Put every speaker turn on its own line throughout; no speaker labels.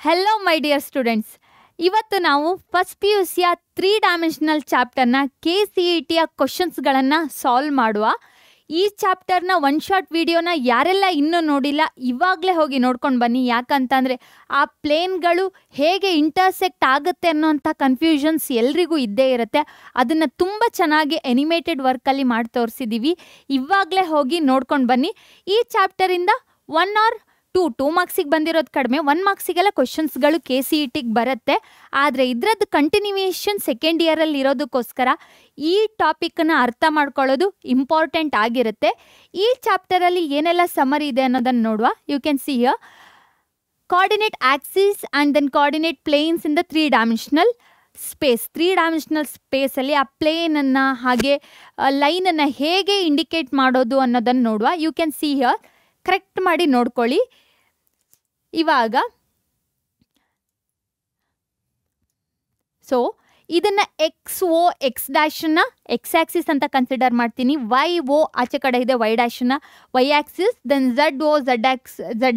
Hello my dear students, ಇವತ್ತು ನಾವು first P U ಸಿಯ 3 ಡೈಮೆನ್ಷನಲ್ ಚಾಪ್ಟರ್ನ KCETಯ ಕ್ವಶನ್ಸ್ಗಳನ್ನು ಸಾಲ್ವ್ ಮಾಡುವ. ಈ ಚಾಪ್ಟರ್ನ ಒನ್ ಶಾರ್ಟ್ ವಿಡಿಯೋನ ಯಾರೆಲ್ಲ ಇನ್ನೂ ನೋಡಿಲ್ಲ ಇವಾಗಲೇ ಹೋಗಿ ನೋಡ್ಕೊಂಡು ಬನ್ನಿ. ಯಾಕಂತಂದರೆ ಆ ಪ್ಲೇನ್ಗಳು ಹೇಗೆ ಇಂಟರ್ಸೆಕ್ಟ್ ಆಗುತ್ತೆ ಅನ್ನೋಂಥ ಕನ್ಫ್ಯೂಷನ್ಸ್ ಎಲ್ರಿಗೂ ಇದ್ದೇ ಇರುತ್ತೆ. ಅದನ್ನು ತುಂಬ ಚೆನ್ನಾಗಿ ಎನಿಮೇಟೆಡ್ ವರ್ಕಲ್ಲಿ ಮಾಡಿ ತೋರಿಸಿದ್ದೀವಿ. ಇವಾಗಲೇ ಹೋಗಿ ನೋಡ್ಕೊಂಡು ಬನ್ನಿ. ಈ ಚಾಪ್ಟರಿಂದ 1 ಆರ್ 2 ಮಾರ್ಕ್ಸಿಗೆ ಬಂದಿರೋದು ಕಡಿಮೆ, 1 ಮಾರ್ಕ್ಸಿಗೆಲ್ಲ ಕ್ವಶನ್ಸ್ಗಳು KCETಗೆ ಬರುತ್ತೆ. ಆದರೆ ಇದರದ್ದು ಕಂಟಿನ್ಯೂಯೇಷನ್ ಸೆಕೆಂಡ್ ಇಯರಲ್ಲಿ ಇರೋದಕ್ಕೋಸ್ಕರ ಈ ಟಾಪಿಕನ್ನು ಅರ್ಥ ಮಾಡ್ಕೊಳ್ಳೋದು ಇಂಪಾರ್ಟೆಂಟ್ ಆಗಿರುತ್ತೆ. ಈ ಚಾಪ್ಟರಲ್ಲಿ ಏನೆಲ್ಲ ಸಮರಿ ಇದೆ ಅನ್ನೋದನ್ನು ನೋಡುವ. You can see here coordinate axis and then coordinate planes in the 3 dimensional space. 3 dimensional ಸ್ಪೇಸಲ್ಲಿ ಆ ಪ್ಲೇನನ್ನು ಹಾಗೆ ಲೈನನ್ನು ಹೇಗೆ ಇಂಡಿಕೇಟ್ ಮಾಡೋದು ಅನ್ನೋದನ್ನು ನೋಡುವ. You can see here, correct ಮಾಡಿ ನೋಡ್ಕೊಳ್ಳಿ. ಇವಾಗ ಸೊ ಇದನ್ನು ಎಕ್ಸ್ ಡ್ಯಾಶನ್ನು ಎಕ್ಸ್ ಆ್ಯಕ್ಸಿಸ್ ಅಂತ ಕನ್ಸಿಡರ್ ಮಾಡ್ತೀನಿ. YO ಆಚೆ ಕಡೆ ಇದೆ, Y ಡ್ಯಾಶನ್ನು Y axis, then ZO Z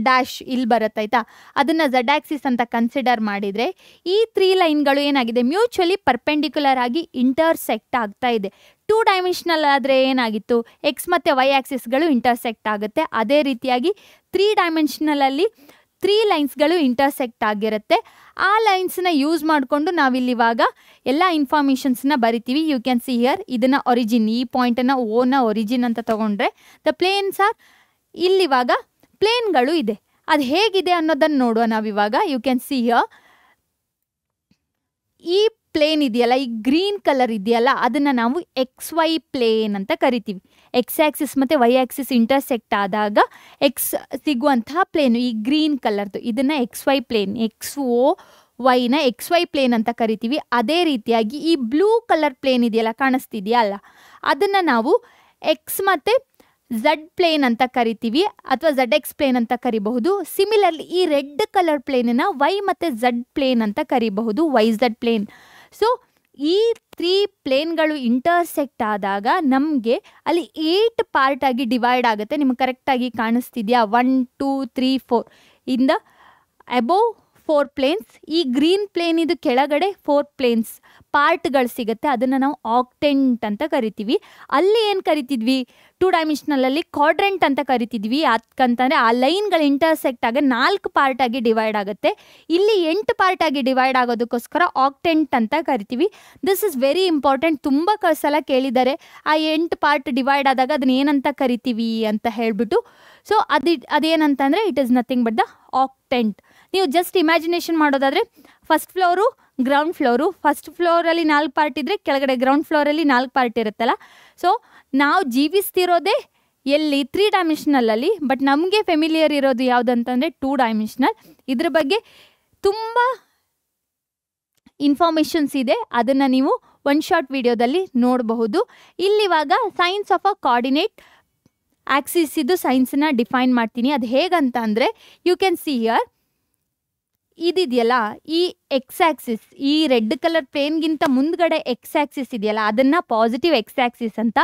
dash ಇಲ್ಲಿ ಬರುತ್ತಾಯ್ತಾ, ಅದನ್ನು Z ಆ್ಯಕ್ಸಿಸ್ ಅಂತ ಕನ್ಸಿಡರ್ ಮಾಡಿದರೆ ಈ 3 ಲೈನ್ಗಳು ಏನಾಗಿದೆ, ಮ್ಯೂಚುವಲಿ ಪರ್ಪೆಂಡಿಕ್ಯುಲರ್ ಆಗಿ ಇಂಟರ್ಸೆಕ್ಟ್ ಆಗ್ತಾ ಇದೆ. 2 ಡೈಮೆನ್ಷನಲ್ ಆದರೆ ಏನಾಗಿತ್ತು, ಎಕ್ಸ್ ಮತ್ತು Y ಆ್ಯಕ್ಸಿಸ್ಗಳು ಇಂಟರ್ಸೆಕ್ಟ್ ಆಗುತ್ತೆ. ಅದೇ ರೀತಿಯಾಗಿ 3 ಡೈಮೆನ್ಷನಲಲ್ಲಿ 3 ಲೈನ್ಸ್ಗಳು ಇಂಟರ್ಸೆಕ್ಟ್ ಆಗಿರುತ್ತೆ. ಆ ಲೈನ್ಸ್ನ ಯೂಸ್ ಮಾಡಿಕೊಂಡು ನಾವಿಲ್ಲಿವಾಗ ಎಲ್ಲ ಇನ್ಫಾರ್ಮೇಷನ್ಸ್ನ ಬರಿತೀವಿ. ಯು ಕ್ಯಾನ್ ಸಿ ಹಿಯರ್, ಇದನ್ನು ಒರಿಜಿನ್, ಈ ಪಾಯಿಂಟನ್ನು ಓನ ಒರಿಜಿನ್ ಅಂತ ತೊಗೊಂಡ್ರೆ ದ ಪ್ಲೇನ್ಸ್ ಆರ್, ಇಲ್ಲಿವಾಗ ಪ್ಲೇನ್ಗಳು ಇದೆ. ಅದು ಹೇಗಿದೆ ಅನ್ನೋದನ್ನು ನೋಡುವ ನಾವಿವಾಗ. ಯು ಕ್ಯಾನ್ ಸಿ ಹಿಯರ್, ಈ ಪ್ಲೇನ್ ಇದೆಯಲ್ಲ, ಈ ಗ್ರೀನ್ ಕಲರ್ ಇದೆಯಲ್ಲ, ಅದನ್ನು ನಾವು XY ಪ್ಲೇನ್ ಅಂತ ಕರಿತೀವಿ. ಎಕ್ಸ್ ಆ್ಯಕ್ಸಿಸ್ ಮತ್ತು Y ಆ್ಯಕ್ಸಿಸ್ ಇಂಟರ್ಸೆಕ್ಟ್ ಆದಾಗ ಎಕ್ಸ್ ಸಿಗುವಂತಹ ಪ್ಲೇನು ಈ ಗ್ರೀನ್ ಕಲರ್ದು, ಇದನ್ನು XY ಪ್ಲೇನ್, XOYನ XY ಪ್ಲೇನ್ ಅಂತ ಕರಿತೀವಿ. ಅದೇ ರೀತಿಯಾಗಿ ಈ ಬ್ಲೂ ಕಲರ್ ಪ್ಲೇನ್ ಇದೆಯಲ್ಲ, ಕಾಣಿಸ್ತಿದೆಯಲ್ಲ, ಅದನ್ನು ನಾವು ಎಕ್ಸ್ ಮತ್ತು Z ಪ್ಲೇನ್ ಅಂತ ಕರಿತೀವಿ, ಅಥವಾ ZX ಪ್ಲೇನ್ ಅಂತ ಕರಿಬಹುದು. ಸಿಮಿಲರ್ಲಿ ಈ ರೆಡ್ ಕಲರ್ ಪ್ಲೇನನ್ನು Y ಮತ್ತು Z ಪ್ಲೇನ್ ಅಂತ ಕರಿಬಹುದು, YZ ಪ್ಲೇನ್. ಸೊ ಈ 3 ಪ್ಲೇನ್ಗಳು ಇಂಟರ್ಸೆಕ್ಟ್ ಆದಾಗ ನಮಗೆ ಅಲ್ಲಿ 8 ಪಾರ್ಟ್ ಆಗಿ ಡಿವೈಡ್ ಆಗುತ್ತೆ. ನಿಮ್ಗೆ ಕರೆಕ್ಟಾಗಿ ಕಾಣಿಸ್ತಿದೆಯಾ, 1 2 3 4 ಇಂದ ಅಬೋವ್ 4 ಪ್ಲೇನ್ಸ್, ಈ ಗ್ರೀನ್ ಪ್ಲೇನ್ ಇದು ಕೆಳಗಡೆ 4 ಪ್ಲೇನ್ಸ್ ಪಾರ್ಟ್ಗಳು ಸಿಗುತ್ತೆ. ಅದನ್ನು ನಾವು ಆಕ್ಟೆಂಟ್ ಅಂತ ಕರಿತೀವಿ. ಅಲ್ಲಿ ಏನು ಕರಿತಿದ್ವಿ, 2 ಡೈಮೆನ್ಷನಲಲ್ಲಿ ಕ್ವಾಡ್ರೆಂಟ್ ಅಂತ ಕರಿತಿದ್ವಿ. ಅದಕ್ಕಂತಂದರೆ ಆ ಲೈನ್ಗಳು ಇಂಟರ್ಸೆಕ್ಟ್ ಆಗ 4 ಪಾರ್ಟ್ ಆಗಿ ಡಿವೈಡ್ ಆಗುತ್ತೆ. ಇಲ್ಲಿ 8 ಪಾರ್ಟ್ ಆಗಿ ಡಿವೈಡ್ ಆಗೋದಕ್ಕೋಸ್ಕರ ಆಕ್ಟೆಂಟ್ ಅಂತ ಕರಿತೀವಿ. This is very important. ತುಂಬ ಸಲ ಕೇಳಿದ್ದಾರೆ, ಆ 8 ಪಾರ್ಟ್ ಡಿವೈಡ್ ಆದಾಗ ಅದನ್ನ ಏನಂತ ಕರಿತೀವಿ ಅಂತ ಹೇಳಿಬಿಟ್ಟು. ಸೊ ಅದೇನಂತಂದರೆ it is nothing but the octant. ನೀವು ಜಸ್ಟ್ ಇಮ್ಯಾಜಿನೇಷನ್ ಮಾಡೋದಾದರೆ first floor, ground floor, first ಫ್ಲೋರಲ್ಲಿ 4 ಪಾರ್ಟ್ ಇದ್ದರೆ ಕೆಳಗಡೆ ಗ್ರೌಂಡ್ ಫ್ಲೋರಲ್ಲಿ 4 ಪಾರ್ಟ್ ಇರುತ್ತಲ್ಲ. ಸೊ ನಾವು ಜೀವಿಸ್ತಿರೋದೇ ಎಲ್ಲಿ, 3 ಡೈಮೆನ್ಷನಲಲ್ಲಿ. ಬಟ್ ನಮಗೆ ಫೆಮಿಲಿಯರ್ ಇರೋದು ಯಾವುದಂತಂದರೆ 2 ಡೈಮೆನ್ಷನಲ್. ಇದ್ರ ಬಗ್ಗೆ ತುಂಬ ಇನ್ಫಾರ್ಮೇಷನ್ಸ್ ಇದೆ, ಅದನ್ನು ನೀವು ಒನ್ ಶಾರ್ಟ್ ವಿಡಿಯೋದಲ್ಲಿ ನೋಡಬಹುದು. ಇಲ್ಲಿವಾಗ signs of a coordinate axis ಇದು ಸೈನ್ಸನ್ನ ಡಿಫೈನ್ ಮಾಡ್ತೀನಿ. ಅದು ಹೇಗಂತ ಅಂದರೆ, ಯು ಕ್ಯಾನ್ ಸಿ ಹಿಯರ್, ಇದಿದೆಯಲ್ಲ ಈ ಎಕ್ಸ್ ಆ್ಯಕ್ಸಿಸ್, ಈ ರೆಡ್ ಕಲರ್ ಪ್ಲೇನ್ಗಿಂತ ಮುಂದ್ಗಡೆ ಎಕ್ಸ್ ಆ್ಯಕ್ಸಿಸ್ ಇದೆಯಲ್ಲ, ಅದನ್ನು ಪಾಸಿಟಿವ್ ಎಕ್ಸ್ ಆ್ಯಕ್ಸಿಸ್ ಅಂತ,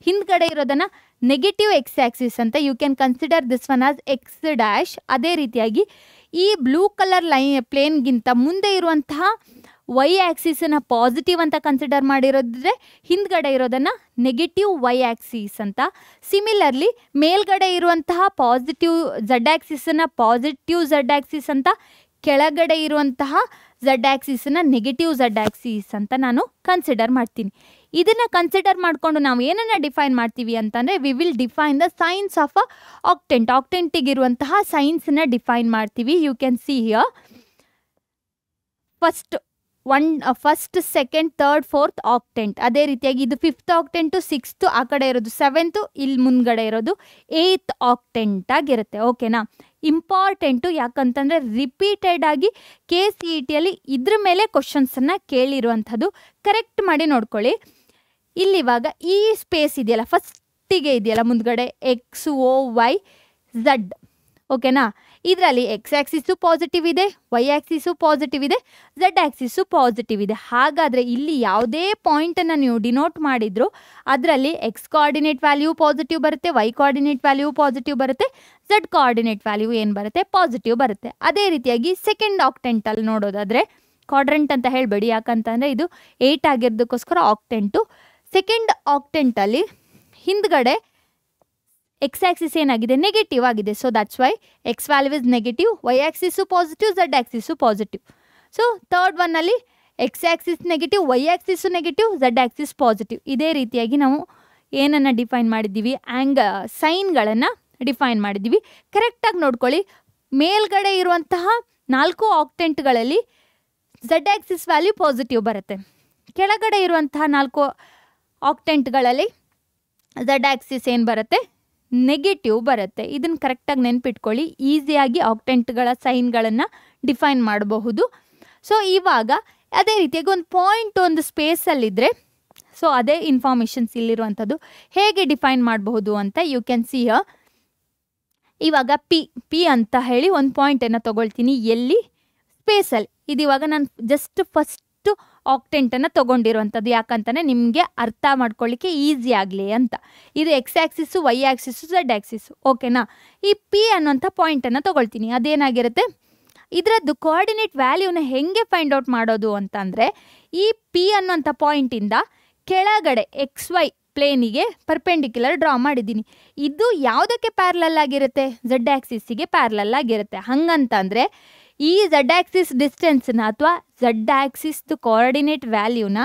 ಹಿಂದ್ಗಡೆ ಇರೋದನ್ನು ನೆಗೆಟಿವ್ ಎಕ್ಸ್ ಆ್ಯಕ್ಸಿಸ್ ಅಂತ. You can consider this one as X dash. ಅದೇ ರೀತಿಯಾಗಿ ಈ ಬ್ಲೂ ಕಲರ್ ಪ್ಲೇನ್ಗಿಂತ ಮುಂದೆ ಇರುವಂತಹ Y ಆ್ಯಕ್ಸಿಸನ್ನು ಪಾಸಿಟಿವ್ ಅಂತ ಕನ್ಸಿಡರ್ ಮಾಡಿರೋದ್ರೆ ಹಿಂದ್ಗಡೆ ಇರೋದನ್ನು ನೆಗೆಟಿವ್ Y ಆ್ಯಕ್ಸಿಸ್ ಅಂತ. ಸಿಮಿಲರ್ಲಿ ಮೇಲ್ಗಡೆ ಇರುವಂತಹ ಪಾಸಿಟಿವ್ Z ಆ್ಯಕ್ಸಿಸನ್ನು ಪಾಸಿಟಿವ್ Z ಆ್ಯಕ್ಸಿಸ್ ಅಂತ, ಕೆಳಗಡೆ ಇರುವಂತಹ Z ಆ್ಯಕ್ಸಿಸನ್ನು ನೆಗೆಟಿವ್ Z ಆ್ಯಕ್ಸಿಸ್ ಅಂತ ನಾನು ಕನ್ಸಿಡರ್ ಮಾಡ್ತೀನಿ. ಇದನ್ನು ಕನ್ಸಿಡರ್ ಮಾಡಿಕೊಂಡು ನಾವು ಏನನ್ನು ಡಿಫೈನ್ ಮಾಡ್ತೀವಿ ಅಂತಂದರೆ, we will define the signs of a octant. ಆಕ್ಟೆಂಟಿಗಿರುವಂತಹ ಸೈನ್ಸನ್ನು ಡಿಫೈನ್ ಮಾಡ್ತೀವಿ. You can see here, first second third fourth octant. ಅದೇ ರೀತಿಯಾಗಿ ಇದು 5th ಆಕ್ಟೆಂಟು, 6th ಆ ಕಡೆ ಇರೋದು, 7th ಇಲ್ಲಿ ಮುಂದ್ಗಡೆ ಇರೋದು 8th ಆಕ್ಟೆಂಟ್ ಆಗಿರುತ್ತೆ. ಓಕೆನಾ? ಇಂಪಾರ್ಟೆಂಟು, ಯಾಕಂತಂದರೆ ರಿಪೀಟೆಡ್ ಆಗಿ KCETಯಲ್ಲಿ ಇದ್ರ ಮೇಲೆ ಕ್ವಶನ್ಸನ್ನು ಕೇಳಿರುವಂಥದ್ದು. ಕರೆಕ್ಟ್ ಮಾಡಿ ನೋಡ್ಕೊಳ್ಳಿ. ಇಲ್ಲಿವಾಗ ಈ ಸ್ಪೇಸ್ ಇದೆಯಲ್ಲ, ಫಸ್ಟಿಗೆ ಇದೆಯಲ್ಲ ಮುಂದ್ಗಡೆ XOYZ, ಓಕೆನಾ? ಇದರಲ್ಲಿ ಎಕ್ಸ್ ಆ್ಯಕ್ಸಿಸು ಪಾಸಿಟಿವ್ ಇದೆ, ವೈ ಆ್ಯಕ್ಸಿಸು ಪಾಸಿಟಿವ್ ಇದೆ, ಝೆಡ್ ಆ್ಯಕ್ಸಿಸು ಪಾಸಿಟಿವ್ ಇದೆ. ಹಾಗಾದರೆ ಇಲ್ಲಿ ಯಾವುದೇ ಪಾಯಿಂಟನ್ನು ನೀವು ಡಿನೋಟ್ ಮಾಡಿದ್ರು ಅದರಲ್ಲಿ ಎಕ್ಸ್ ಕೋಆರ್ಡಿನೇಟ್ ವ್ಯಾಲ್ಯೂ ಪಾಸಿಟಿವ್ ಬರುತ್ತೆ, ವೈ ಕೋಆರ್ಡಿನೇಟ್ ವ್ಯಾಲ್ಯೂ ಪಾಸಿಟಿವ್ ಬರುತ್ತೆ, ಝಡ್ ಕೋಆರ್ಡಿನೇಟ್ ವ್ಯಾಲ್ಯೂ ಏನು ಬರುತ್ತೆ, ಪಾಸಿಟಿವ್ ಬರುತ್ತೆ. ಅದೇ ರೀತಿಯಾಗಿ ಸೆಕೆಂಡ್ ಆಕ್ಟೆಂಟಲ್ಲಿ ನೋಡೋದಾದರೆ, ಕ್ವಾಡ್ರೆಂಟ್ ಅಂತ ಹೇಳಬೇಡಿ, ಯಾಕಂತಂದರೆ ಇದು 8 ಆಗಿರೋದಕ್ಕೋಸ್ಕರ ಆಕ್ಟೆಂಟು. ಸೆಕೆಂಡ್ ಆಕ್ಟೆಂಟಲ್ಲಿ ಹಿಂದ್ಗಡೆ ಎಕ್ಸ್ ಆಕ್ಸಿಸ್ ಏನಾಗಿದೆ, ನೆಗೆಟಿವ್ ಆಗಿದೆ. So that's why X value is negative, Y axis positive, Z axis positive. So third ಒನ್ನಲ್ಲಿ X axis negative, Y axis negative, Z axis positive. ಇದೇ ರೀತಿಯಾಗಿ ನಾವು ಏನನ್ನು ಡಿಫೈನ್ ಮಾಡಿದ್ದೀವಿ, ಸೈನ್ಗಳನ್ನು ಡಿಫೈನ್ ಮಾಡಿದ್ದೀವಿ. ಕರೆಕ್ಟಾಗಿ ನೋಡ್ಕೊಳ್ಳಿ, ಮೇಲ್ಗಡೆ ಇರುವಂತಹ 4 ಆಕ್ಟೆಂಟ್ಗಳಲ್ಲಿ ಝಡ್ ಆಕ್ಸಿಸ್ ವ್ಯಾಲ್ಯೂ ಪಾಸಿಟಿವ್ ಬರುತ್ತೆ. ಕೆಳಗಡೆ ಇರುವಂತಹ 4 ಆಕ್ಟೆಂಟ್ಗಳಲ್ಲಿ ಝಡ್ ಆಕ್ಸಿಸ್ ಏನು ಬರುತ್ತೆ, ನೆಗೆಟಿವ್ ಬರುತ್ತೆ. ಇದನ್ನು ಕರೆಕ್ಟಾಗಿ ನೆನ್ಪಿಟ್ಕೊಳ್ಳಿ, ಈಸಿಯಾಗಿ ಆಕ್ಟೆಂಟ್ಗಳ ಸೈನ್ಗಳನ್ನು ಡಿಫೈನ್ ಮಾಡಬಹುದು. ಸೊ ಇವಾಗ ಅದೇ ರೀತಿಯಾಗಿ ಒಂದು ಪಾಯಿಂಟ್ ಒಂದು ಸ್ಪೇಸಲ್ಲಿದ್ದರೆ, ಸೊ ಅದೇ ಇನ್ಫಾರ್ಮೇಷನ್ಸ್ ಇಲ್ಲಿರುವಂಥದ್ದು ಹೇಗೆ ಡಿಫೈನ್ ಮಾಡಬಹುದು ಅಂತ ಯು ಕ್ಯಾನ್ ಸಿ ಹಿಯರ್. ಇವಾಗ ಪಿ ಅಂತ ಹೇಳಿ ಒಂದು ಪಾಯಿಂಟನ್ನು ತೊಗೊಳ್ತೀನಿ, ಎಲ್ಲಿ, ಸ್ಪೇಸಲ್ಲಿ. ಇದು ಇವಾಗ ನಾನು ಜಸ್ಟ್ ಫಸ್ಟು ಆಕ್ಟೆಂಟನ್ನು ತೊಗೊಂಡಿರುವಂಥದ್ದು, ಯಾಕಂತಾನೆ ನಿಮಗೆ ಅರ್ಥ ಮಾಡ್ಕೊಳ್ಳಿಕ್ಕೆ ಈಸಿ ಆಗಲಿ ಅಂತ. ಇದು x axis, y axis, z axis, ಓಕೆನಾ. ಈ ಪಿ ಅನ್ನೋಂಥ ಪಾಯಿಂಟನ್ನು ತೊಗೊಳ್ತೀನಿ. ಅದೇನಾಗಿರುತ್ತೆ, ಇದರದ್ದು ಕೋಆರ್ಡಿನೇಟ್ ವ್ಯಾಲ್ಯೂನ ಹೇಗೆ ಫೈಂಡ್ ಔಟ್ ಮಾಡೋದು ಅಂತಂದರೆ, ಈ ಪಿ ಅನ್ನೋಂಥ ಪಾಯಿಂಟಿಂದ ಕೆಳಗಡೆ ಎಕ್ಸ್ ವೈ ಪ್ಲೇನಿಗೆ ಪರ್ಪೆಂಡಿಕ್ಯುಲರ್ ಡ್ರಾ ಮಾಡಿದ್ದೀನಿ. ಇದು ಯಾವುದಕ್ಕೆ ಪ್ಯಾರಲಲ್ ಆಗಿರುತ್ತೆ, ಝಡ್ ಆ್ಯಕ್ಸಿಸ್ಸಿಗೆ ಪ್ಯಾರಲಲ್ ಆಗಿರುತ್ತೆ. ಹಂಗಂತಂದರೆ ಈ ಝಡ್ ಆ್ಯಕ್ಸಿಸ್ ಡಿಸ್ಟೆನ್ಸ್ನ ಅಥವಾ ಝಡ್ ಆ್ಯಕ್ಸಿಸ್ದು ಕೋಆರ್ಡಿನೇಟ್ ವ್ಯಾಲ್ಯೂನ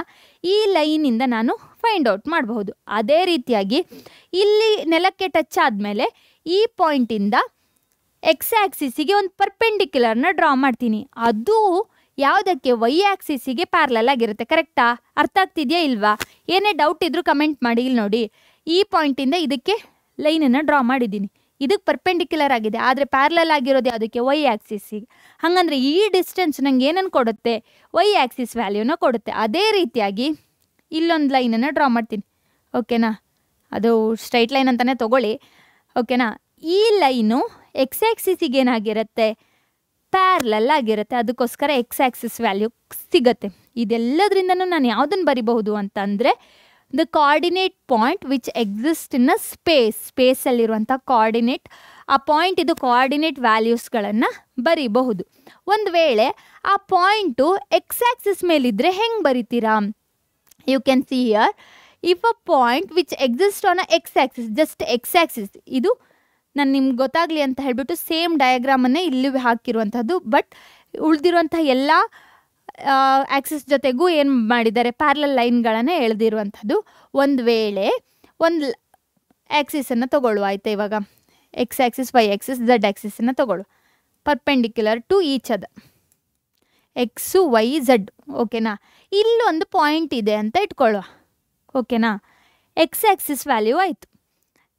ಈ ಲೈನಿಂದ ನಾನು ಫೈಂಡ್ ಔಟ್ ಮಾಡಬಹುದು. ಅದೇ ರೀತಿಯಾಗಿ ಇಲ್ಲಿ ನೆಲಕ್ಕೆ ಟಚ್ ಆದಮೇಲೆ ಈ ಪಾಯಿಂಟಿಂದ ಎಕ್ಸ್ ಆ್ಯಕ್ಸಿಸ್ಸಿಗೆ ಒಂದು ಪರ್ಪೆಂಡಿಕ್ಯುಲರ್ನ ಡ್ರಾ ಮಾಡ್ತೀನಿ. ಅದು ಯಾವುದಕ್ಕೆ, ವೈ ಆ್ಯಕ್ಸಿಸ್ಸಿಗೆ ಪ್ಯಾರಲಲ್ ಆಗಿರುತ್ತೆ. ಕರೆಕ್ಟಾ? ಅರ್ಥ ಆಗ್ತಿದೆಯಾ ಇಲ್ವಾ? ಏನೇ ಡೌಟ್ ಇದ್ದರೂ ಕಮೆಂಟ್ ಮಾಡಿ. ಇಲ್ಲಿ ನೋಡಿ, ಈ ಪಾಯಿಂಟಿಂದ ಇದಕ್ಕೆ ಲೈನನ್ನು ಡ್ರಾ ಮಾಡಿದ್ದೀನಿ. ಇದಕ್ಕೆ ಪರ್ಪೆಂಡಿಕ್ಯುಲರ್ ಆಗಿದೆ, ಆದರೆ ಪ್ಯಾರಲಲ್ ಆಗಿರೋದು ಅದಕ್ಕೆ, ವೈ ಆ್ಯಕ್ಸಿಸ್ಸಿಗೆ. ಹಾಗಂದರೆ ಈ ಡಿಸ್ಟೆನ್ಸ್ ನಂಗೆ ಏನನ್ನು ಕೊಡುತ್ತೆ, ವೈ ಆ್ಯಕ್ಸಿಸ್ ವ್ಯಾಲ್ಯೂನ ಕೊಡುತ್ತೆ. ಅದೇ ರೀತಿಯಾಗಿ ಇಲ್ಲೊಂದು ಲೈನನ್ನು ಡ್ರಾ ಮಾಡ್ತೀನಿ, ಓಕೆನಾ. ಅದು ಸ್ಟ್ರೈಟ್ ಲೈನ್ ಅಂತಲೇ ತೊಗೊಳ್ಳಿ, ಓಕೆನಾ. ಈ ಲೈನು ಎಕ್ಸ್ ಆ್ಯಕ್ಸಿಸ್ಸಿಗೆ ಏನಾಗಿರುತ್ತೆ, ಪ್ಯಾರಲಲ್ ಆಗಿರುತ್ತೆ. ಅದಕ್ಕೋಸ್ಕರ ಎಕ್ಸ್ ಆ್ಯಕ್ಸಿಸ್ ವ್ಯಾಲ್ಯೂ ಸಿಗುತ್ತೆ. ಇದೆಲ್ಲದರಿಂದನೂ ನಾನು ಯಾವುದನ್ನು ಬರಿಬಹುದು ಅಂತಂದರೆ, the coordinate point which exist in a ಸ್ಪೇಸಲ್ಲಿರುವಂಥ ಕೋಆರ್ಡಿನೇಟ್, ಆ ಪಾಯಿಂಟ್ ಇದು ಕೋಆರ್ಡಿನೇಟ್ ವ್ಯಾಲ್ಯೂಸ್ಗಳನ್ನು ಬರಿಬಹುದು. ಒಂದು ವೇಳೆ ಆ ಪಾಯಿಂಟು ಎಕ್ಸ್ ಆ್ಯಕ್ಸಿಸ್ ಮೇಲಿದ್ದರೆ ಹೆಂಗೆ ಬರಿತೀರಾ, you can see here, if a point which exist on a X axis, just X axis, ಇದು ನಾನು ನಿಮ್ಗೆ ಗೊತ್ತಾಗಲಿ ಅಂತ ಹೇಳಿಬಿಟ್ಟು ಸೇಮ್ ಡಯಾಗ್ರಾಮನ್ನೇ ಇಲ್ಲಿ ಹಾಕಿರುವಂಥದ್ದು. ಬಟ್ ಉಳಿದಿರುವಂಥ ಎಲ್ಲ ಆ್ಯಕ್ಸಿಸ್ ಜೊತೆಗೂ ಏನು ಮಾಡಿದ್ದಾರೆ, ಪ್ಯಾರಲಲ್ ಲೈನ್ಗಳನ್ನೇ ಎಳೆದಿರುವಂಥದ್ದು. ಒಂದು ವೇಳೆ ಒಂದು ಆ್ಯಕ್ಸಿಸನ್ನು ತೊಗೊಳ್ಳುವ, ಆಯಿತಾ. ಇವಾಗ X axis, Y axis, Z ಆ್ಯಕ್ಸಿಸನ್ನು ತೊಗೊಳ್ಳುವ, ಪರ್ಪೆಂಡಿಕ್ಯುಲರ್ ಟು ಈಚ್ ಅದ, ಎಕ್ಸು, ವೈ, ಝಡ್, ಓಕೆನಾ. ಇಲ್ಲೊಂದು ಪಾಯಿಂಟ್ ಇದೆ ಅಂತ ಇಟ್ಕೊಳ್ಳುವ, ಓಕೆನಾ. ಎಕ್ಸ್ ಆ್ಯಕ್ಸಿಸ್ ವ್ಯಾಲ್ಯೂ ಆಯಿತು.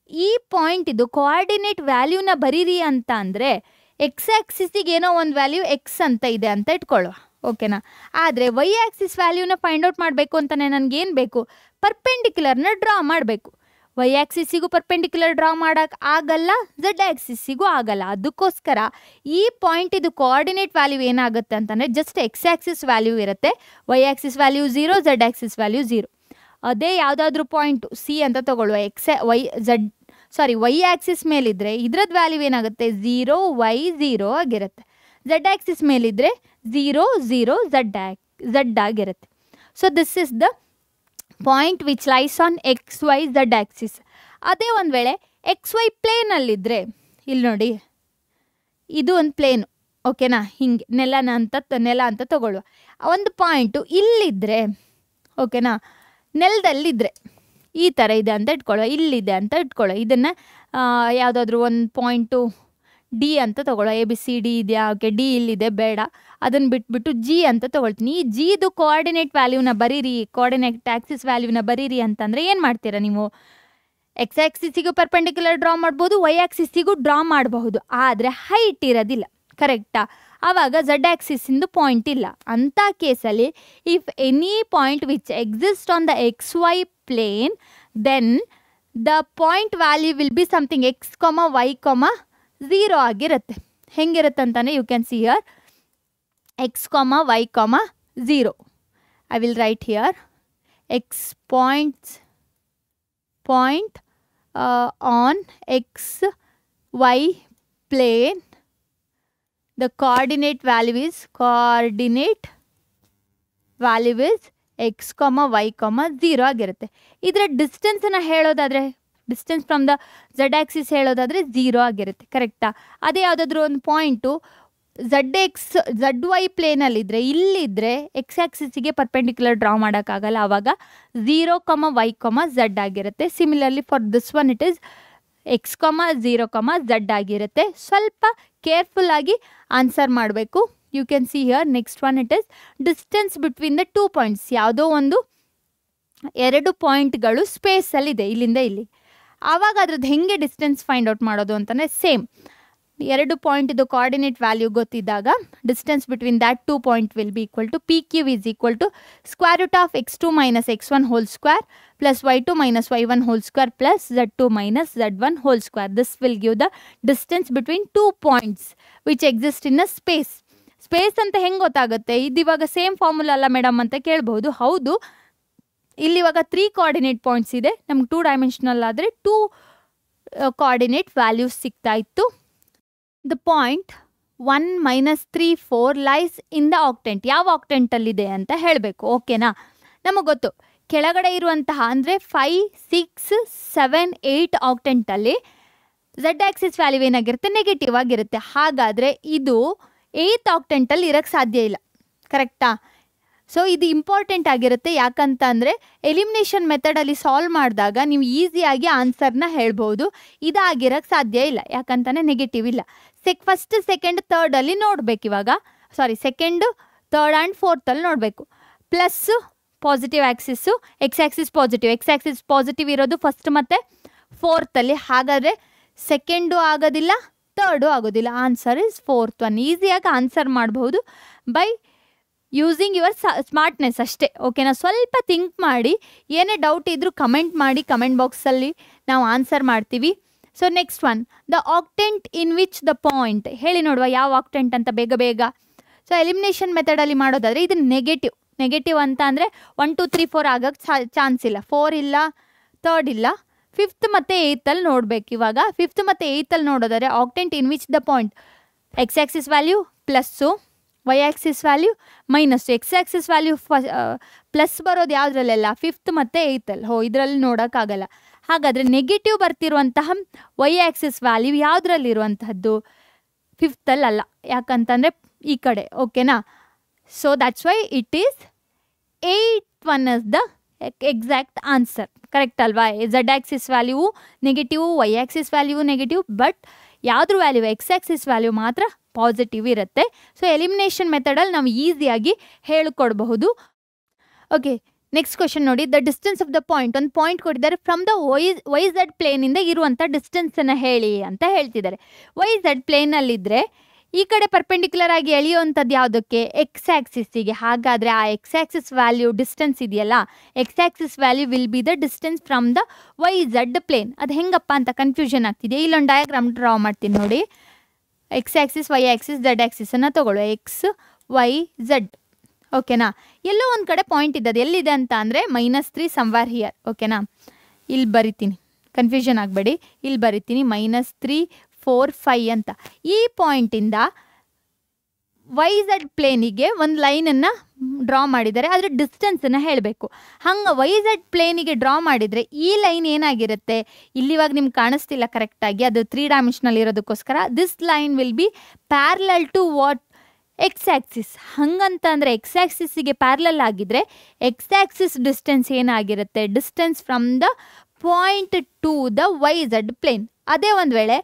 ಈ ಪಾಯಿಂಟ್ ಇದು ಕೋಆರ್ಡಿನೇಟ್ ವ್ಯಾಲ್ಯೂನ ಬರೀರಿ ಅಂತ ಅಂದರೆ, ಎಕ್ಸ್ ಆ್ಯಕ್ಸಿಸ್ಸಿಗೆ ಏನೋ ಒಂದು ವ್ಯಾಲ್ಯೂ ಎಕ್ಸ್ ಅಂತ ಇದೆ ಅಂತ ಇಟ್ಕೊಳ್ಳುವ, ಓಕೆನಾ. ಆದರೆ ವೈ ಆ್ಯಕ್ಸಿಸ್ ವ್ಯಾಲ್ಯೂನ ಫೈಂಡ್ ಔಟ್ ಮಾಡಬೇಕು ಅಂತಲೇ ನನಗೇನು ಬೇಕು, ಪರ್ಪೆಂಡಿಕ್ಯುಲರ್ನ ಡ್ರಾ ಮಾಡಬೇಕು. ವೈ ಆ್ಯಕ್ಸಿಸ್ಸಿಗೂ ಪರ್ಪೆಂಡಿಕ್ಯುಲರ್ ಡ್ರಾ ಮಾಡೋಕ್ಕೆ ಆಗಲ್ಲ, ಝಡ್ ಆ್ಯಕ್ಸಿಸ್ಸಿಗೂ ಆಗಲ್ಲ. ಅದಕ್ಕೋಸ್ಕರ ಈ ಪಾಯಿಂಟ್ ಇದು ಕೋಆರ್ಡಿನೇಟ್ ವ್ಯಾಲ್ಯೂ ಏನಾಗುತ್ತೆ ಅಂತಂದರೆ, ಜಸ್ಟ್ ಎಕ್ಸ್ ಆ್ಯಕ್ಸಿಸ್ ವ್ಯಾಲ್ಯೂ ಇರುತ್ತೆ, y axis value 0, z axis value 0. ಅದೇ ಯಾವುದಾದ್ರೂ ಪಾಯಿಂಟು ಸಿ ಅಂತ ತೊಗೊಳ್ಳುವ, ವೈ ಆ್ಯಕ್ಸಿಸ್ ಮೇಲಿದ್ದರೆ ಇದ್ರದ್ದು ವ್ಯಾಲ್ಯೂ ಏನಾಗುತ್ತೆ, 0, ವೈ 0 ಆಗಿರುತ್ತೆ. ಝಡ್ ಆ್ಯಕ್ಸಿಸ್ ಮೇಲಿದ್ದರೆ 0, 0, ಝಡ್ ಆಗಿರುತ್ತೆ. So this is the point which lies on x Y z axis. ಅದೇ ಒಂದು ವೇಳೆ ಎಕ್ಸ್ ವೈ ಪ್ಲೇನಲ್ಲಿದ್ದರೆ, ಇಲ್ಲಿ ನೋಡಿ, ಇದು ಒಂದು ಪ್ಲೇನು, ಓಕೆನಾ. ಹಿಂಗೆ ನೆಲ ಅಂತ ತೊಗೊಳ್ಳುವ. ಒಂದು ಪಾಯಿಂಟು ಇಲ್ಲಿದ್ದರೆ, ಓಕೆನಾ, ನೆಲದಲ್ಲಿದ್ದರೆ ಈ ಥರ ಇದೆ ಅಂತ ಇಟ್ಕೊಳ್ಳೋ, ಇಲ್ಲಿದೆ ಅಂತ ಇಟ್ಕೊಳ್ಳೋ. ಇದನ್ನು ಯಾವುದಾದ್ರೂ ಒಂದು ಪಾಯಿಂಟು ಡಿ ಅಂತ ತೊಗೊಳ್ಳೋ, ಎ ಬಿ ಸಿ ಡಿ ಇದೆಯಾ, ಓಕೆ, ಡಿ ಇಲ್ಲಿದೆ, ಬೇಡ, ಅದನ್ನು ಬಿಟ್ಬಿಟ್ಟು ಜಿ ಅಂತ ತೊಗೊಳ್ತೀನಿ. ಈ ಜಿದು ಕೋಆರ್ಡಿನೇಟ್ ವ್ಯಾಲ್ಯೂನ ಬರೀರಿ, ಕೋಆರ್ಡಿನೇಟ್ ಆ್ಯಕ್ಸಿಸ್ ವ್ಯಾಲ್ಯೂನ ಬರೀರಿ ಅಂತಂದರೆ ಏನು ಮಾಡ್ತೀರಾ ನೀವು, ಎಕ್ಸ್ ಆ್ಯಕ್ಸಿಸ್ಸಿಗೂ ಪರ್ಪೆಂಡಿಕ್ಯುಲರ್ ಡ್ರಾ ಮಾಡ್ಬೋದು, ವೈ ಆ್ಯಕ್ಸಿಸ್ಸಿಗೂ ಡ್ರಾ ಮಾಡಬಹುದು. ಆದರೆ ಹೈಟ್ ಇರೋದಿಲ್ಲ, ಕರೆಕ್ಟಾ. ಆವಾಗ ಝಡ್ ಆ್ಯಕ್ಸಿಸ್ಸಿಂದು ಪಾಯಿಂಟ್ ಇಲ್ಲ. ಅಂಥ ಕೇಸಲ್ಲಿ if any point which exist on the x y plane, then the point value will be something x, y, 0 ಆಗಿರುತ್ತೆ. ಹೆಂಗಿರುತ್ತೆ ಅಂತಾನೆ you can see here, x, y, 0. I will write here, x point on x y plane, the coordinate value is x, y, 0 ಆಗಿರುತ್ತೆ. ಇದರ ಡಿಸ್ಟೆನ್ಸನ್ನು ಹೇಳೋದಾದರೆ distance from the Z Axis ಹೇಳೋದಾದರೆ 0 ಆಗಿರುತ್ತೆ. ಕರೆಕ್ಟಾ? ಅದೇ ಯಾವುದಾದ್ರೂ ಒಂದು ಪಾಯಿಂಟು ಝಡ್ ವೈ ಪ್ಲೇನಲ್ಲಿದ್ದರೆ ಇಲ್ಲಿದ್ದರೆ ಎಕ್ಸ್ ಆಕ್ಸಿಸ್ಗೆ ಪರ್ಪೆಂಡಿಕ್ಯುಲರ್ ಡ್ರಾ ಮಾಡೋಕ್ಕಾಗಲ್ಲ. ಆವಾಗ 0, y, z ಆಗಿರುತ್ತೆ. Similarly for this one it is x, 0, z ಆಗಿರುತ್ತೆ. ಸ್ವಲ್ಪ ಕೇರ್ಫುಲ್ಲಾಗಿ ಆನ್ಸರ್ ಮಾಡಬೇಕು. You can see here. Next one it is distance between the 2 points. ಯಾವುದೋ ಒಂದು 2 ಪಾಯಿಂಟ್ಗಳು ಸ್ಪೇಸಲ್ಲಿದೆ ಇಲ್ಲಿಂದ ಇಲ್ಲಿ. ಆವಾಗ ಅದ್ರದ್ದು ಹೆಂಗೆ ಡಿಸ್ಟೆನ್ಸ್ ಫೈಂಡ್ ಔಟ್ ಮಾಡೋದು ಅಂತಂದರೆ ಸೇಮ್ 2 ಪಾಯಿಂಟಿದು ಕೋಆರ್ಡಿನೇಟ್ ವ್ಯಾಲ್ಯೂ ಗೊತ್ತಿದ್ದಾಗ distance between that 2 point will be equal to P Q is equal to square root of x2 minus x1 whole square plus y2 minus y1 whole square plus z2 minus z1 whole square. This will give the distance between 2 points which exist in a space. Space ಅಂತ ಹೆಂಗೆ ಗೊತ್ತಾಗುತ್ತೆ? ಇದು ಇವಾಗ same formula ಅಲ್ಲ madam ಅಂತ ಕೇಳ್ಬೋದು. ಹೌದು, ಇಲ್ಲಿವಾಗ 3 coordinate points ಇದೆ. ನಮ್ಗೆ 2 ಡೈಮೆನ್ಷನಲ್ ಆದರೆ 2 ಕೋಆರ್ಡಿನೇಟ್ ವ್ಯಾಲ್ಯೂಸ್ ಸಿಗ್ತಾ ಇತ್ತು. The point 1, -3, 4 lies in the octant. ಯಾವ ಆಕ್ಟೆಂಟಲ್ಲಿದೆ ಅಂತ ಹೇಳಬೇಕು. ಓಕೆನಾ? ನಮಗೆ ಗೊತ್ತು ಕೆಳಗಡೆ ಇರುವಂತಹ ಅಂದರೆ 5, 6, 7, 8 ಆಕ್ಟೆಂಟಲ್ಲಿ ಝಡ್ ಆಕ್ಸಿಸ್ ವ್ಯಾಲ್ಯೂ ಏನಾಗಿರುತ್ತೆ? ನೆಗೆಟಿವ್ ಆಗಿರುತ್ತೆ. ಹಾಗಾದರೆ ಇದು 8th ಆಕ್ಟೆಂಟಲ್ಲಿ ಇರೋಕ್ಕೆ ಸಾಧ್ಯ ಇಲ್ಲ. ಕರೆಕ್ಟಾ? ಸೊ ಇದು ಇಂಪಾರ್ಟೆಂಟ್ ಆಗಿರುತ್ತೆ. ಯಾಕಂತ ಅಂದರೆ ಎಲಿಮಿನೇಷನ್ ಮೆಥಡಲ್ಲಿ ಸಾಲ್ವ್ ಮಾಡಿದಾಗ ನೀವು ಈಸಿಯಾಗಿ ಆನ್ಸರ್ನ ಹೇಳ್ಬೋದು. ಇದಾಗಿರೋಕ್ಕೆ ಸಾಧ್ಯ ಇಲ್ಲ. ಯಾಕಂತಾನೆ ನೆಗೆಟಿವ್ ಇಲ್ಲ. ಫಸ್ಟ್, ಸೆಕೆಂಡ್, ಥರ್ಡಲ್ಲಿ ನೋಡಬೇಕು. ಇವಾಗ ಸೆಕೆಂಡು, ಥರ್ಡ್ ಆ್ಯಂಡ್ ಫೋರ್ತಲ್ಲಿ ನೋಡಬೇಕು. Plus positive axis, X Axis positive ಇರೋದು ಫಸ್ಟ್ ಮತ್ತು ಫೋರ್ತಲ್ಲಿ. ಹಾಗಾದರೆ ಸೆಕೆಂಡು ಆಗೋದಿಲ್ಲ, ಥರ್ಡು ಆಗೋದಿಲ್ಲ. Answer is fourth one. ಈಸಿಯಾಗಿ ಆನ್ಸರ್ ಮಾಡಬಹುದು ಬೈ ಯೂಸಿಂಗ್ ಯುವರ್ ಸ್ಮಾರ್ಟ್ನೆಸ್ ಅಷ್ಟೇ. ಓಕೆನಾ? ಸ್ವಲ್ಪ ಥಿಂಕ್ ಮಾಡಿ, ಏನೇ ಡೌಟ್ ಇದ್ದರೂ ಕಮೆಂಟ್ ಮಾಡಿ. ಕಮೆಂಟ್ ಬಾಕ್ಸಲ್ಲಿ ನಾವು ಆನ್ಸರ್ ಮಾಡ್ತೀವಿ. So next one, the octant in which the point. ಹೇಳಿ ನೋಡುವ ಯಾವ ಆಕ್ಟೆಂಟ್ ಅಂತ ಬೇಗ. ಸೊ ಎಲಿಮಿನೇಷನ್ ಮೆಥಡಲ್ಲಿ ಮಾಡೋದಾದರೆ ಇದು ನೆಗೆಟಿವ್ ಅಂತ ಅಂದರೆ 1, 2, 3, 4 ಆಗೋಕ್ಕೆ ಚಾನ್ಸ್ ಇಲ್ಲ. 4 ಇಲ್ಲ, ಥರ್ಡ್ ಇಲ್ಲ, 5th ಮತ್ತು 8th ನೋಡಬೇಕು. ಇವಾಗ 5th ಮತ್ತು 8th ನೋಡೋದಾದರೆ octant in which the point X axis value plus, Y axis value minus. X axis value plus ಬರೋದು ಯಾವುದ್ರಲ್ಲೆಲ್ಲ? 5th ಮತ್ತು 8th. ಇದರಲ್ಲಿ ನೋಡೋಕ್ಕಾಗಲ್ಲ. ಹಾಗಾದರೆ ನೆಗೆಟಿವ್ ಬರ್ತಿರುವಂತಹ ವೈ ಆಕ್ಸಿಸ್ ವ್ಯಾಲ್ಯೂ ಯಾವುದ್ರಲ್ಲಿರುವಂತಹದ್ದು? 5th ಅಲ್ಲ. ಯಾಕಂತಂದರೆ ಈ ಕಡೆ. ಓಕೆನಾ? So that's why it is 8th one is the exact answer. Correct ಅಲ್ವಾ? Z axis value negative, Y axis value negative, but ಯಾವುದ್ರ ವ್ಯಾಲ್ಯೂ? ಎಕ್ಸ್ ಆಕ್ಸಿಸ್ ವ್ಯಾಲ್ಯೂ ಮಾತ್ರ ಪಾಸಿಟಿವ್ ಇರುತ್ತೆ. ಸೊ ಎಲಿಮಿನೇಷನ್ ಮೆಥಡಲ್ಲಿ ನಾವು ಈಸಿಯಾಗಿ ಹೇಳಿಕೊಡಬಹುದು. ಓಕೆ, ನೆಕ್ಸ್ಟ್ ಕ್ವೆಶನ್ ನೋಡಿ. The distance of the point. ಒಂದು point ಕೊಟ್ಟಿದ್ದಾರೆ. ಫ್ರಮ್ ದ ವೈ ಝಡ್ ಪ್ಲೇನಿಂದ ಇರುವಂಥ ಡಿಸ್ಟೆನ್ಸನ್ನು ಹೇಳಿ ಅಂತ ಹೇಳ್ತಿದ್ದಾರೆ. ವೈ ಝಡ್ ಪ್ಲೇನಲ್ಲಿದ್ದರೆ ಈ ಕಡೆ ಪರ್ಪೆಂಡಿಕ್ಯುಲರ್ ಆಗಿ ಎಳೆಯುವಂಥದ್ದು ಯಾವುದಕ್ಕೆ? ಎಕ್ಸ್ ಆಕ್ಸಿಸ್ಸಿಗೆ. ಹಾಗಾದರೆ ಆ ಎಕ್ಸ್ ಆಕ್ಸಿಸ್ ವ್ಯಾಲ್ಯೂ ಡಿಸ್ಟೆನ್ಸ್ ಇದೆಯಲ್ಲ, x axis value will be the distance from the Y Z plane. ಅದು ಹೆಂಗಪ್ಪ ಅಂತ ಕನ್ಫ್ಯೂಷನ್ ಆಗ್ತಿದೆ. ಇಲ್ಲೊಂದು ಡಯಾಗ್ರಾಮ್ ಡ್ರಾ ಮಾಡ್ತೀನಿ ನೋಡಿ. X axis, Y axis, Z ಆಕ್ಸಿಸನ್ನು ತಗೊಳ್ಳೋ. X, Y, Z. ಓಕೆನಾ? ಎಲ್ಲೋ ಒಂದು ಕಡೆ ಪಾಯಿಂಟ್ ಇದ್ದದ್ದು. ಎಲ್ಲಿದೆ ಅಂತ ಅಂದರೆ -3 ಸಮ್ವೇರ್ ಹಿಯರ್. ಓಕೆನಾ? ಇಲ್ಲಿ ಬರಿತೀನಿ, ಕನ್ಫ್ಯೂಷನ್ ಆಗಬೇಡಿ. ಇಲ್ಲಿ ಬರಿತೀನಿ -3, 4, 5 ಅಂತ. ಈ ಪಾಯಿಂಟಿಂದ ವೈ ಝಡ್ ಪ್ಲೇನಿಗೆ ಒಂದು ಲೈನನ್ನು ಡ್ರಾ ಮಾಡಿದ್ದಾರೆ. ಅದರ ಡಿಸ್ಟೆನ್ಸನ್ನು ಹೇಳಬೇಕು. ಹಂಗೆ ವೈ ಝಡ್ ಪ್ಲೇನಿಗೆ ಡ್ರಾ ಮಾಡಿದರೆ ಈ ಲೈನ್ ಏನಾಗಿರುತ್ತೆ? ಇಲ್ಲಿವಾಗ ನಿಮ್ಗೆ ಕಾಣಿಸ್ತಿಲ್ಲ ಕರೆಕ್ಟಾಗಿ, ಅದು 3 ಡೈಮೆನ್ಷನಲ್ ಇರೋದಕ್ಕೋಸ್ಕರ. This line will be parallel to what? X axis. ಹಂಗಂತ ಅಂದರೆ ಎಕ್ಸ್ ಆಕ್ಸಿಸ್ಸಿಗೆ ಪ್ಯಾರಲಲ್ ಆಗಿದ್ದರೆ ಎಕ್ಸ್ ಆಕ್ಸಿಸ್ ಡಿಸ್ಟೆನ್ಸ್ ಏನಾಗಿರುತ್ತೆ? Distance from the point to the Y Z plane. ಅದೇ ಒಂದು ವೇಳೆ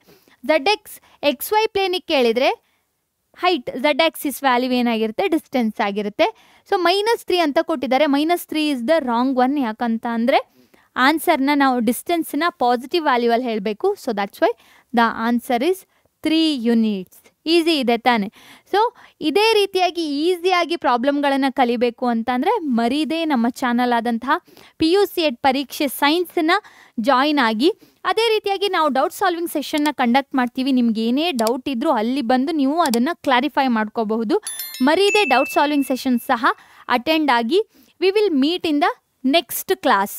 ಎಕ್ಸ್ ವೈ ಪ್ಲೇನಿಗೆ ಕೇಳಿದರೆ ಹೈಟ್ ಝಡ್ ಆಕ್ಸಿಸ್ ವ್ಯಾಲ್ಯೂ ಏನಾಗಿರುತ್ತೆ? ಡಿಸ್ಟೆನ್ಸ್ ಆಗಿರುತ್ತೆ. ಸೊ -3 ಅಂತ ಕೊಟ್ಟಿದ್ದಾರೆ. -3 ಇಸ್ ದ ರಾಂಗ್ ಒನ್. ಯಾಕಂತ ಅಂದರೆ ಆನ್ಸರ್ನ ನಾವು ಡಿಸ್ಟೆನ್ಸ್ನ ಪಾಸಿಟಿವ್ ವ್ಯಾಲ್ಯೂವಲ್ಲಿ ಹೇಳಬೇಕು. So that's why the answer is 3 units. Easy ಇದೆ ತಾನೆ? ಸೊ ಇದೇ ರೀತಿಯಾಗಿ ಈಸಿಯಾಗಿ ಪ್ರಾಬ್ಲಮ್ಗಳನ್ನು ಕಲಿಬೇಕು ಅಂತಂದರೆ ಮರೀದೇ ನಮ್ಮ ಚಾನಲ್ ಆದಂತಹ PUC ಎಡ್ ಪರೀಕ್ಷೆ ಸೈನ್ಸನ್ನು ಜಾಯಿನ್ ಆಗಿ. ಅದೇ ರೀತಿಯಾಗಿ ನಾವು ಡೌಟ್ ಸಾಲ್ವಿಂಗ್ ಸೆಷನ್ನ ಕಂಡಕ್ಟ್ ಮಾಡ್ತೀವಿ. ನಿಮ್ಗೆ ಏನೇ ಡೌಟ್ ಇದ್ದರೂ ಅಲ್ಲಿ ಬಂದು ನೀವು ಅದನ್ನು ಕ್ಲಾರಿಫೈ ಮಾಡ್ಕೋಬಹುದು. ಮರೀದೇ ಡೌಟ್ ಸಾಲ್ವಿಂಗ್ ಸೆಷನ್ ಸಹ ಅಟೆಂಡ್ ಆಗಿ. We will meet in the next class.